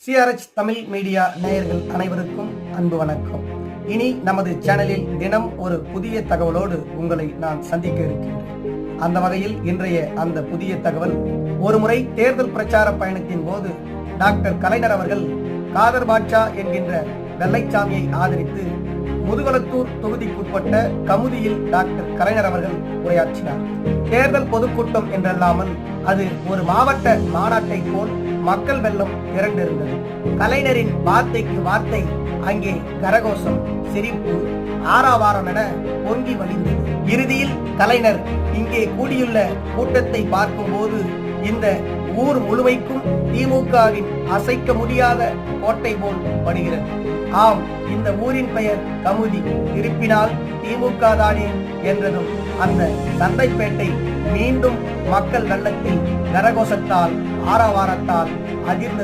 CRH Tamil media நேயர்கள் அனைவருக்கும் அன்பு வணக்கம். இனி நமது சேனலில் தினம் ஒரு புதிய தகவலோடு உங்களை நான் சந்திக்க இருக்கின்றேன். அந்த வகையில் இன்றைய அந்த புதிய தகவல், ஒருமுறை தேர்தல் பிரச்சார பயணத்தின் போது டாக்டர் கலைஞர் அவர்கள் காதர் பாட்ஷா என்கின்ற வெள்ளைச்சாமியை ஆதரித்து முதுகுளத்தூர் தொகுதிக்குட்பட்ட கமுதியில் டாக்டர் கலைஞர் அவர்கள் உரையாற்றினார். தேர்தல் பொதுக்கூட்டம் என்றல்லாமல் அது ஒரு மாவட்ட மாநாட்டை போல் மக்கள் வெள்ளம் திரண்டிருந்தது. கலைஞரின் வார்த்தைக்கு வார்த்தை அங்கே கரகோஷம், சிரிப்பு, ஆரவாரம் என பொங்கி வழிந்தது. இறுதியில் கலைஞர் இங்கே கூடியுள்ள கூட்டத்தை பார்க்கும்போது இந்த ஊர் முழுமைக்கும் திமுகவின் அசைக்க முடியாத கோட்டை போல் படுகிறது. ஆம், இந்த ஊரின் பெயர் கமுதி, திருப்பினால் திமுக தானே என்றதும் அந்த சந்தைப்பேட்டை மீண்டும் மக்கள் வெள்ளத்தில் கரகோஷத்தால் ஆரவாரத்தால் அதிர்ந்தது.